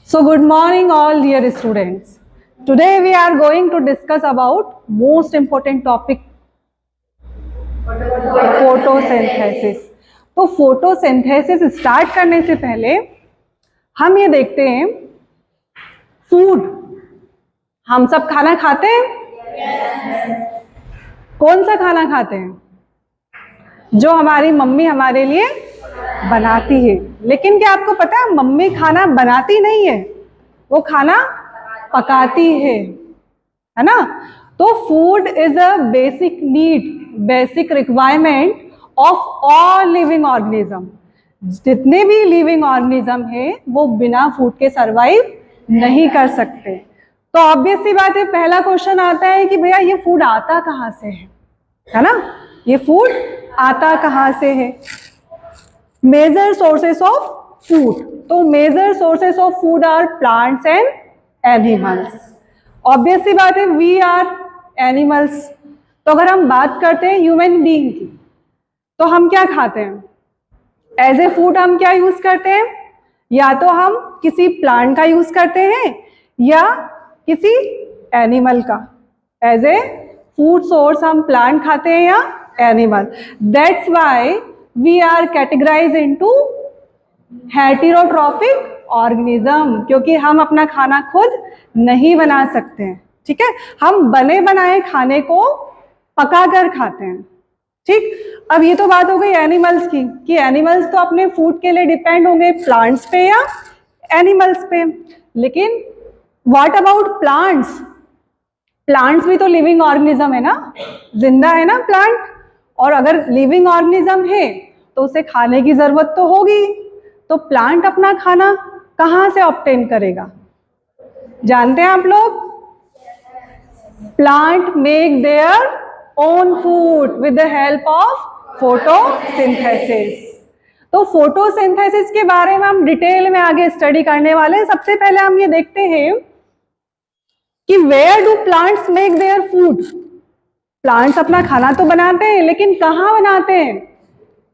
So good morning all dear students. Today we are going to discuss about most important topic photosynthesis. तो photosynthesis start करने से पहले हम ये देखते हैं फूड, हम सब खाना खाते हैं। कौन सा खाना खाते हैं? जो हमारी मम्मी हमारे लिए बनाती है। लेकिन क्या आपको पता है मम्मी खाना बनाती नहीं है, वो खाना पकाती है ना। तो food is a basic need, basic requirement of all living organism. जितने भी लिविंग ऑर्गेनिज्म है वो बिना फूड के सरवाइव नहीं कर सकते। तो ऑब्वियस सी बात है, पहला क्वेश्चन आता है कि भैया ये फूड आता कहाँ से है ना। ये फूड आता कहाँ से है? Major sources of food. तो major sources of food are plants and animals. Obvious सी बात है, वी आर एनिमल्स। तो अगर हम बात करते हैं ह्यूमन बीइंग की, तो हम क्या खाते हैं? एज ए फूड हम क्या यूज करते हैं? या तो हम किसी प्लांट का यूज करते हैं या किसी एनिमल का। एज ए फूड सोर्स हम प्लांट खाते हैं या animal. That's why we are categorize into heterotrophic organism, क्योंकि हम अपना खाना खुद नहीं बना सकते हैं। ठीक है, हम बने बनाए खाने को पकाकर खाते हैं। ठीक, अब ये तो बात हो गई एनिमल्स की कि एनिमल्स तो अपने फूड के लिए डिपेंड होंगे प्लांट्स पे या एनिमल्स पे। लेकिन व्हाट अबाउट प्लांट्स? प्लांट्स भी तो लिविंग ऑर्गेनिज्म है ना, जिंदा है ना प्लांट। और अगर लिविंग ऑर्गेनिज्म है तो उसे खाने की जरूरत तो होगी। तो प्लांट अपना खाना कहाँ से ऑब्टेन करेगा? जानते हैं आप लोग? Plant make their own food with the help of photosynthesis. तो फोटोसिंथेसिस के बारे में हम डिटेल में आगे स्टडी करने वाले हैं। सबसे पहले हम ये देखते हैं कि where do plants make their food. Plants अपना खाना तो बनाते हैं, लेकिन कहाँ बनाते हैं?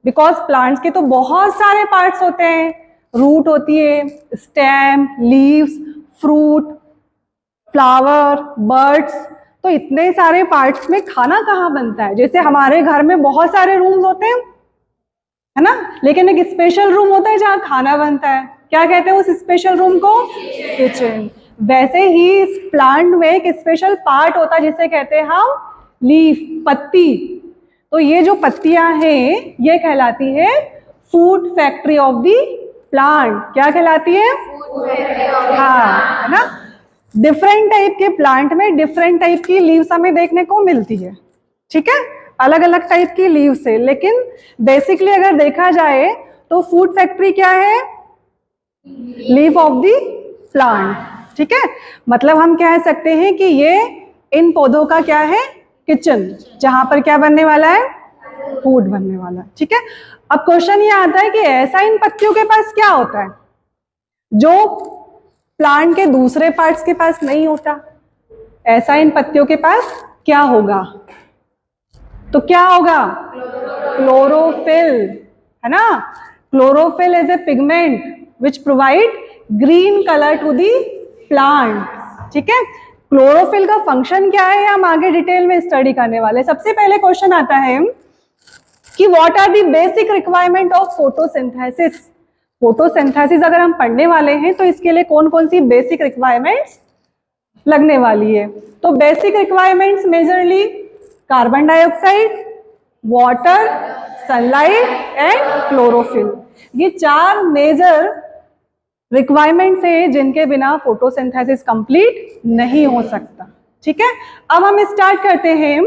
बिकॉज प्लांट्स के तो बहुत सारे पार्ट्स होते हैं। रूट होती है, stem, leaves, fruit, flower, birds. तो इतने सारे पार्ट्स में खाना कहाँ बनता है? जैसे हमारे घर में बहुत सारे रूम्स होते हैं, है ना, लेकिन एक स्पेशल रूम होता है जहाँ खाना बनता है। क्या कहते हैं उस स्पेशल रूम को? किचन। वैसे ही इस प्लांट में एक स्पेशल पार्ट होता है जिसे कहते हैं हम लीफ, पत्ती। तो ये जो पत्तियां हैं ये कहलाती है food factory of the plant. क्या कहलाती है? हाँ, है ना। डिफरेंट टाइप के प्लांट में डिफरेंट टाइप की लीव्स हमें देखने को मिलती है। ठीक है, अलग अलग टाइप की लीव्स है। लेकिन बेसिकली अगर देखा जाए तो फूड फैक्ट्री क्या है? Leaf of the plant. ठीक है, मतलब हम कह सकते हैं कि ये इन पौधों का क्या है? किचन, जहां पर क्या बनने वाला है? फूड बनने वाला है। ठीक है, अब क्वेश्चन ये आता है कि ऐसा इन पत्तियों के पास क्या होता है जो प्लांट के दूसरे पार्ट्स के पास नहीं होता? ऐसा इन पत्तियों के पास क्या होगा? तो क्या होगा? क्लोरोफिल, है ना। Chlorophyll is a pigment which provide green colour to the plant. ठीक है, क्लोरोफिल का फंक्शन क्या है हम आगे डिटेल में स्टडी करने वाले। सबसे पहले क्वेश्चन आता है कि what are the basic requirement of photosynthesis. Photosynthesis अगर हम पढ़ने वाले हैं तो इसके लिए कौन कौन सी बेसिक रिक्वायरमेंट्स लगने वाली है? तो basic requirements majorly carbon dioxide, water, sunlight and chlorophyll. ये चार मेजर रिक्वायरमेंट्स हैं जिनके बिना फोटोसिंथेसिस कंप्लीट नहीं हो सकता। ठीक है, अब हम स्टार्ट करते हैं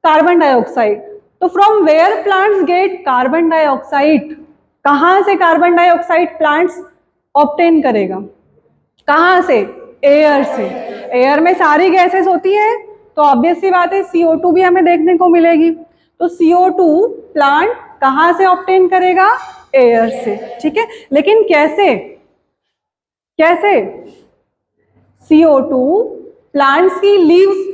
कार्बन डाइऑक्साइड। तो from where plants get carbon dioxide? कहाँ से कार्बन डाइऑक्साइड प्लांट्स ऑब्टेन करेगा? कहाँ से? एयर से। एयर में सारी गैसेस होती है, तो ऑब्वियस सी बात है CO2 भी हमें देखने को मिलेगी। तो CO2 प्लांट कहाँ से ऑब्टेन करेगा? एयर से। ठीक है, लेकिन कैसे? कैसे? CO2 प्लांट्स की लीव्स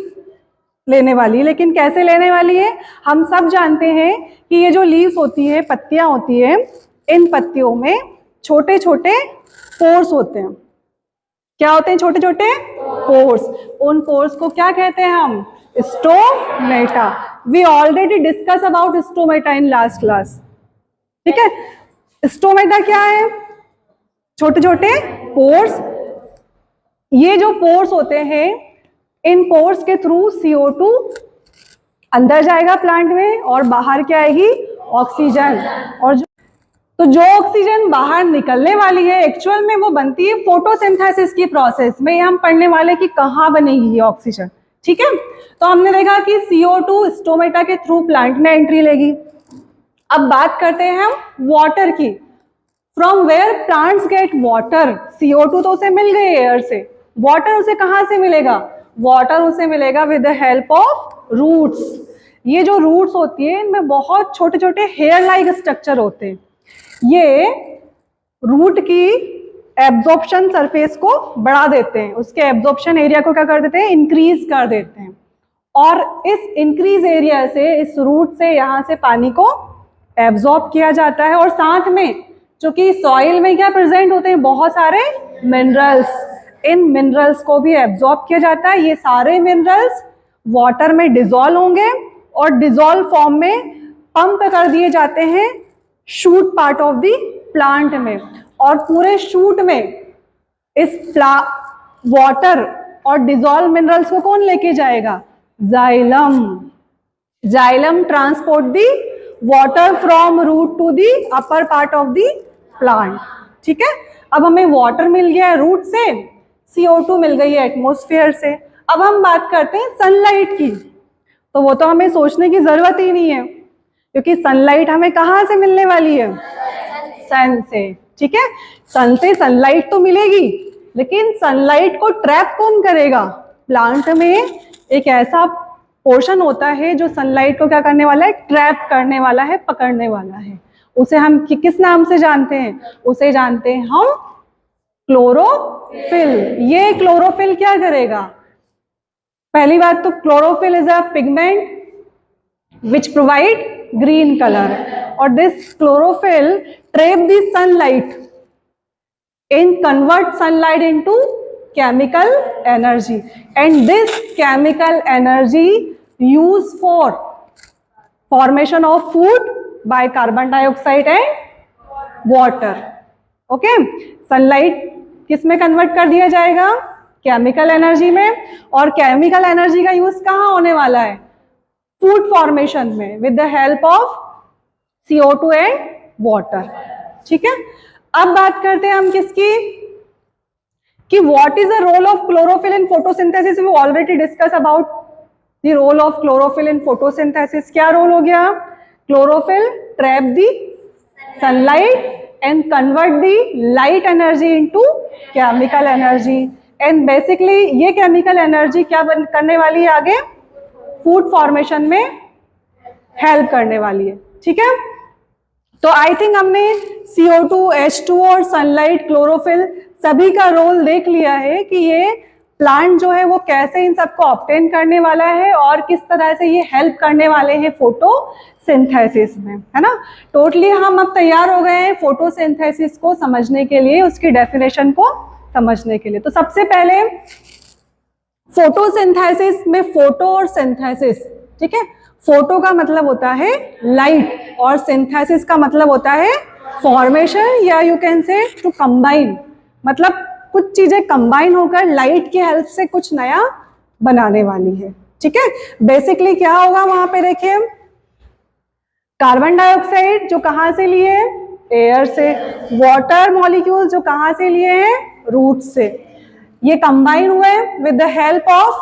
लेने वाली है, लेकिन कैसे लेने वाली है? हम सब जानते हैं कि ये जो लीव्स होती है, पत्तियां होती है, इन पत्तियों में छोटे छोटे पोर्स होते हैं। क्या होते हैं? छोटे छोटे पोर्स। उन पोर्स को क्या कहते हैं हम? Stomata. We already discuss about stomata in last class, ठीक है। स्टोमेटा क्या है? छोटे छोटे पोर्स। ये जो पोर्स होते हैं, इन पोर्स के थ्रू CO2 अंदर जाएगा प्लांट में और बाहर क्या आएगी? ऑक्सीजन। और जो ऑक्सीजन बाहर निकलने वाली है एक्चुअल में वो बनती है फोटोसिंथेसिस की प्रोसेस में। हम पढ़ने वाले कि कहाँ बनेगी ये ऑक्सीजन, ठीक है। तो हमने देखा कि CO2 स्टोमेटा के थ्रू प्लांट में एंट्री लेगी। अब बात करते हैं हम वाटर की। From where plants get water? CO2 तो उसे मिल गई एयर से, वाटर उसे कहाँ से मिलेगा? वाटर उसे मिलेगा with the help of roots. ये जो रूट्स होती है इनमें बहुत छोटे छोटे हेयर लाइक स्ट्रक्चर होते हैं। ये रूट की एब्जॉर्प्शन सरफेस को बढ़ा देते हैं, उसके एब्जॉर्प्शन एरिया को क्या कर देते हैं? इंक्रीज कर देते हैं। और इस इंक्रीज एरिया से, इस रूट से यहाँ से पानी को एब्जॉर्ब किया जाता है। और साथ में चूंकि सॉइल में क्या प्रेजेंट होते हैं? बहुत सारे मिनरल्स। इन मिनरल्स को भी एब्जॉर्ब किया जाता है। ये सारे मिनरल्स वाटर में डिजोल्व होंगे और डिजोल्व फॉर्म में पंप कर दिए जाते हैं shoot part of the plant में। और पूरे शूट में इस वाटर और डिजोल्व मिनरल्स को कौन लेके जाएगा? Xylem. Xylem transport the water from root to the upper part of the plant, ठीक है। अब हमें वाटर मिल गया है रूट से, CO2 मिल गई है एटमॉस्फेयर से। अब हम बात करते हैं सनलाइट की। तो वो तो हमें सोचने की जरूरत ही नहीं है, क्योंकि सनलाइट हमें कहाँ से मिलने वाली है? सन से, ठीक है। सन से सनलाइट तो मिलेगी, लेकिन सनलाइट को ट्रैप कौन करेगा? प्लांट में एक ऐसा पोर्शन होता है जो सनलाइट को क्या करने वाला है? ट्रैप करने वाला है, पकड़ने वाला है। उसे हम किस नाम से जानते हैं? उसे जानते हैं हम क्लोरोफिल। ये क्लोरोफिल क्या करेगा? पहली बात तो chlorophyll is a pigment which provide green color, or this chlorophyll trap the sunlight and convert sunlight into chemical energy, and this chemical energy used for formation of food by carbon dioxide and water. Okay, sunlight किस में convert कर दिया जाएगा? Chemical energy में। और chemical energy का use कहाँ होने वाला है? फूड फॉर्मेशन में with the help of CO2 and water, ठीक है। अब बात करते हैं हम किसकी? कि what is the role of chlorophyll in photosynthesis. We already discuss about the role of chlorophyll in photosynthesis. क्या रोल हो गया? Chlorophyll trap the sunlight and convert the light energy into chemical energy, and basically ये chemical energy क्या करने वाली है आगे? Food formation में हेल्प करने वाली है, ठीक है। तो आई थिंक हमने CO2, H2 और सनलाइट, क्लोरोफिल सभी का रोल देख लिया है कि ये प्लांट जो है वो कैसे इन सबको ऑब्टेन करने वाला है और किस तरह से ये हेल्प करने वाले हैं फोटोसिंथेसिस में, है ना। टोटली हम अब तैयार हो गए हैं फोटोसिंथेसिस को समझने के लिए, उसकी डेफिनेशन को समझने के लिए। तो सबसे पहले फोटोसिंथेसिस में फोटो और सिंथेसिस, ठीक है। फोटो का मतलब होता है लाइट और सिंथेसिस का मतलब होता है फॉर्मेशन, या you can say to combine, मतलब कुछ चीजें कंबाइन होकर लाइट की हेल्प से कुछ नया बनाने वाली है, ठीक है। बेसिकली क्या होगा वहां पे देखिए, कार्बन डाइऑक्साइड जो कहां से लिए हैं? एयर से। वाटर मॉलिक्यूल जो कहां से लिए हैं? रूट से। ये कंबाइन हुए with the help of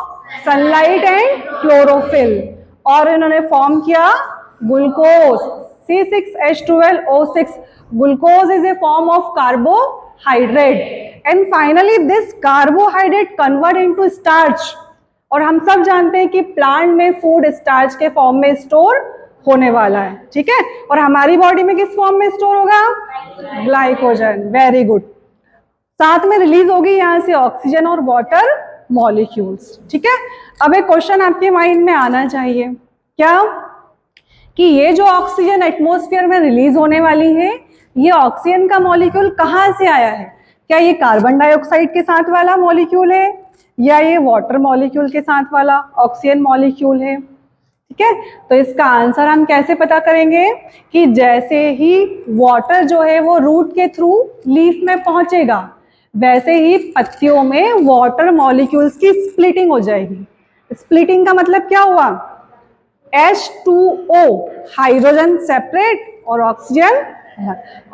sunlight and chlorophyll और इन्होंने फॉर्म किया glucose, C6H12O6। Glucose is a form of carbohydrate and finally this carbohydrate convert into starch. और हम सब जानते हैं कि प्लांट में फूड स्टार्च के फॉर्म में स्टोर होने वाला है, ठीक है। और हमारी बॉडी में किस फॉर्म में स्टोर होगा? ग्लाइकोजन। Very good. साथ में रिलीज होगी यहाँ से ऑक्सीजन और वाटर मॉलिक्यूल्स, ठीक है। अब एक क्वेश्चन आपके माइंड में आना चाहिए, क्या? कि ये जो ऑक्सीजन एटमॉस्फेयर में रिलीज होने वाली है, ये ऑक्सीजन का मॉलिक्यूल कहाँ से आया है? क्या ये कार्बन डाइऑक्साइड के साथ वाला मॉलिक्यूल है या ये वाटर मॉलिक्यूल के साथ वाला ऑक्सीजन मॉलिक्यूल है? ठीक है, तो इसका आंसर हम कैसे पता करेंगे कि जैसे ही वाटर जो है वो रूट के थ्रू लीफ में पहुंचेगा वैसे ही पत्तियों में वाटर मॉलिक्यूल्स की स्प्लिटिंग हो जाएगी। स्प्लिटिंग का मतलब क्या हुआ? H2O हाइड्रोजन सेपरेट और ऑक्सीजन।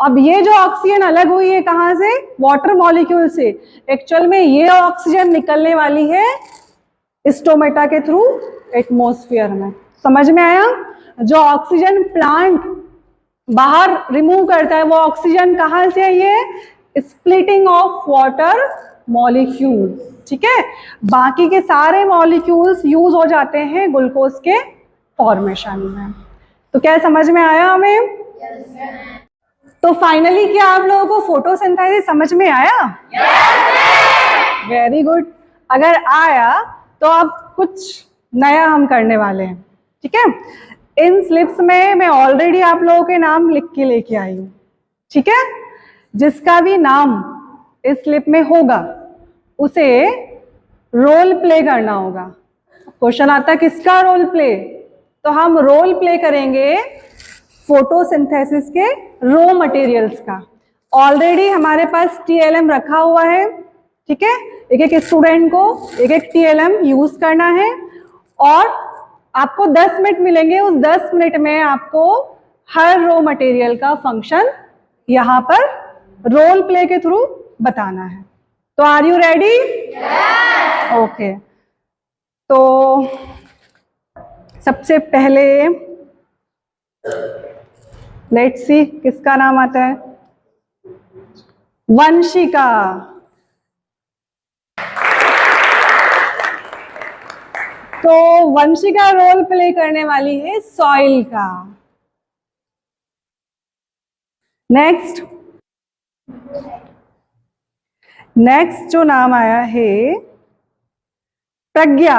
अब ये जो ऑक्सीजन अलग हुई है कहाँ से? वाटर मॉलिक्यूल से। एक्चुअल में ये ऑक्सीजन निकलने वाली है स्टोमेटा के थ्रू एटमॉस्फेयर में। समझ में आया? जो ऑक्सीजन प्लांट बाहर रिमूव करता है वो ऑक्सीजन कहाँ से आई है? Splitting of water molecule. ठीक है, बाकी के सारे मॉलिक्यूल्स यूज हो जाते हैं ग्लूकोज के फॉर्मेशन में। तो क्या समझ में आया हमें? तो फाइनली क्या आप लोगों को फोटोसिंथेसिस समझ में आया? Very good. अगर आया तो अब कुछ नया हम करने वाले हैं। ठीक है, इन स्लिप्स में मैं ऑलरेडी आप लोगों के नाम लिख के लेके आई हूँ। ठीक है, जिसका भी नाम इस स्लिप में होगा उसे रोल प्ले करना होगा। क्वेश्चन आता है किसका रोल प्ले? तो हम रोल प्ले करेंगे फोटोसिंथेसिस के रॉ मटेरियल्स का। ऑलरेडी हमारे पास TLM रखा हुआ है। ठीक है, एक एक स्टूडेंट को एक एक TLM यूज करना है और आपको 10 मिनट मिलेंगे। उस 10 मिनट में आपको हर रॉ मटेरियल का फंक्शन यहाँ पर रोल प्ले के थ्रू बताना है। तो आर यू रेडी? ओके, तो सबसे पहले लेट्स सी किसका नाम आता है? वंशिका। तो वंशिका रोल प्ले करने वाली है सॉइल का। नेक्स्ट जो नाम आया है प्रज्ञा।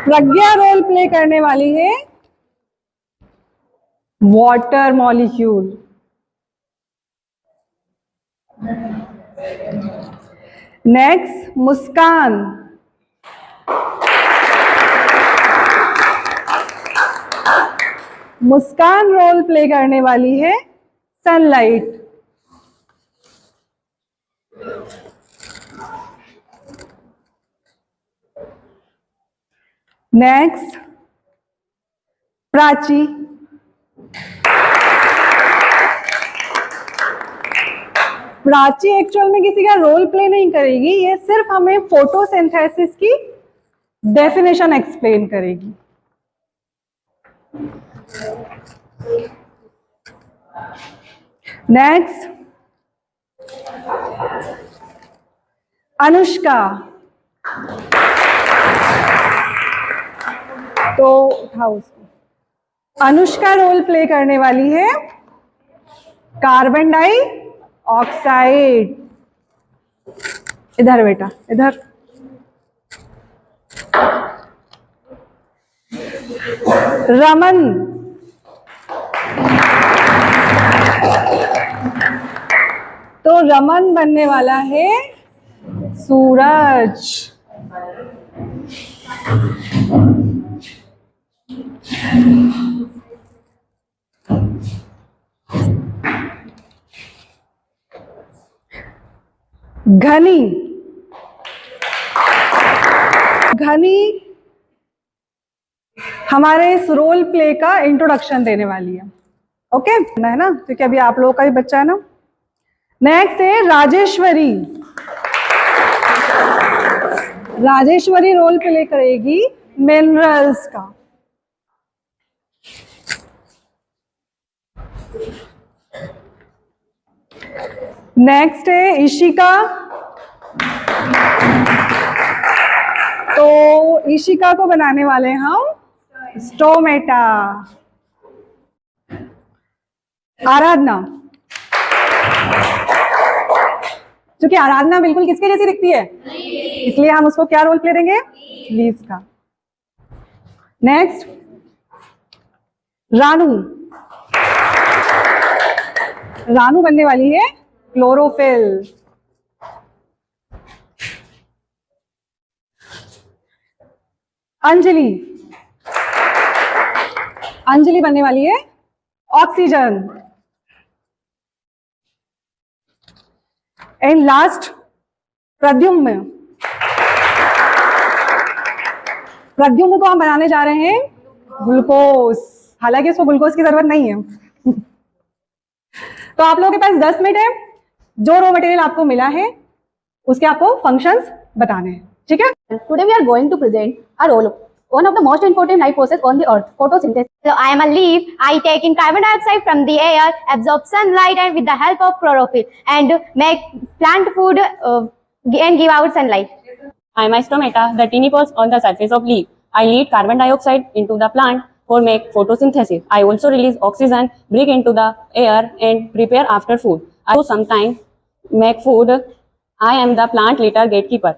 प्रज्ञा रोल प्ले करने वाली है वाटर मॉलिक्यूल। नेक्स्ट मुस्कान। मुस्कान रोल प्ले करने वाली है sunlight. Next Prachi. Prachi actual में किसी का रोल प्ले नहीं करेगी, ये सिर्फ हमें फोटोसिंथेसिस की डेफिनेशन एक्सप्लेन करेगी। नेक्स्ट अनुष्का। तो उठाओ उसको। अनुष्का रोल प्ले करने वाली है कार्बन डाई ऑक्साइड। इधर बेटा, इधर। रमन। तो रमन बनने वाला है सूरज। घनी। घनी हमारे इस रोल प्ले का इंट्रोडक्शन देने वाली है। ओके है ना, क्योंकि अभी आप लोगों का ही बच्चा है ना। नेक्स्ट है राजेश्वरी। राजेश्वरी रोल प्ले करेगी मिनरल्स का। नेक्स्ट है इशिका। तो इशिका को बनाने वाले हैं हम स्टोमेटा। आराधना। क्योंकि आराधना बिल्कुल किसके जैसी दिखती है, इसलिए हम उसको क्या रोल प्ले देंगे? लीव्स का। नेक्स्ट रानू। रानू बनने वाली है क्लोरोफिल। अंजलि, अंजलि बनने वाली है oxygen. And last Pradyumna, Pradyumna को हम बनाने जा रहे हैं ग्लूकोज, हालांकि इसको ग्लूकोज की जरूरत नहीं है। तो आप लोगों के पास 10 मिनट है, जो रॉ मटेरियल आपको मिला है उसके आपको फंक्शंस बताने हैं, ठीक है? Today we are going to present a role, one of the most important life process on the earth, photosynthesis. So I am a leaf. I take in carbon dioxide from the air, absorb sunlight, and with the help of chlorophyll, and make plant food and give out sunlight. I am a stomata, the tiny pores on the surface of leaf. I lead carbon dioxide into the plant for make photosynthesis. I also release oxygen, breathe into the air, and prepare after food. I also sometimes make food. I am the plant litter gatekeeper.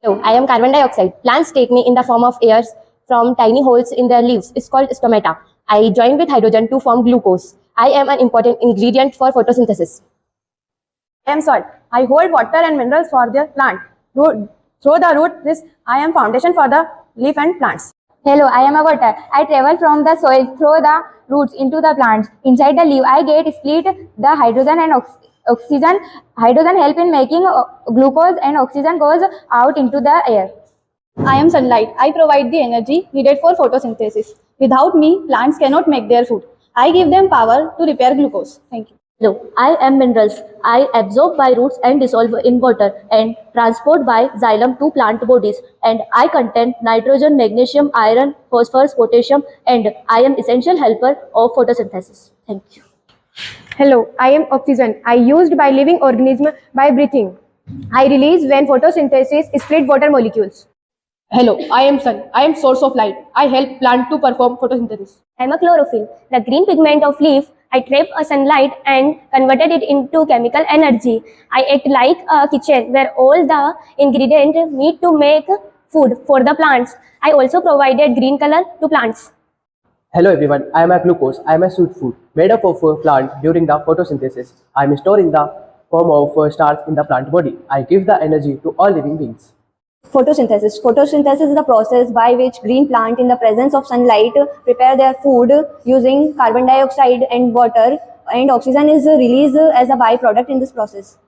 So I am carbon dioxide. Plants take me in the form of airs from tiny holes in their leaves. It's called stomata. I join with hydrogen to form glucose. I am an important ingredient for photosynthesis. I am soil. I hold water and minerals for the plant. Through the root, I am foundation for the leaf and plants. Hello, I am a water. I travel from the soil through the roots into the plants. Inside the leaf, I get split the hydrogen and oxygen. Hydrogen help in making glucose and oxygen goes out into the air. I am sunlight. I provide the energy needed for photosynthesis. Without me, plants cannot make their food. I give them power to repair glucose. Thank you. Hello, I am minerals. I absorb by roots and dissolve in water and transport by xylem to plant bodies. And I contain nitrogen, magnesium, iron, phosphorus, potassium, and I am essential helper of photosynthesis. Thank you. Hello, I am oxygen. I used by living organism by breathing. I release when photosynthesis split water molecules. Hello, I am sun. I am source of light. I help plant to perform photosynthesis. I am a chlorophyll, the green pigment of leaf. I trap a sunlight and converted it into chemical energy. I act like a kitchen where all the ingredients need to make food for the plants. I also provided green color to plants. Hello everyone, I am a glucose. I am a sweet food made up of plant during the photosynthesis. I am stored in the form of starch in the plant body. I give the energy to all living beings. Photosynthesis. Photosynthesis is the process by which green plant in the presence of sunlight prepare their food using carbon dioxide and water, and oxygen is released as a byproduct in this process.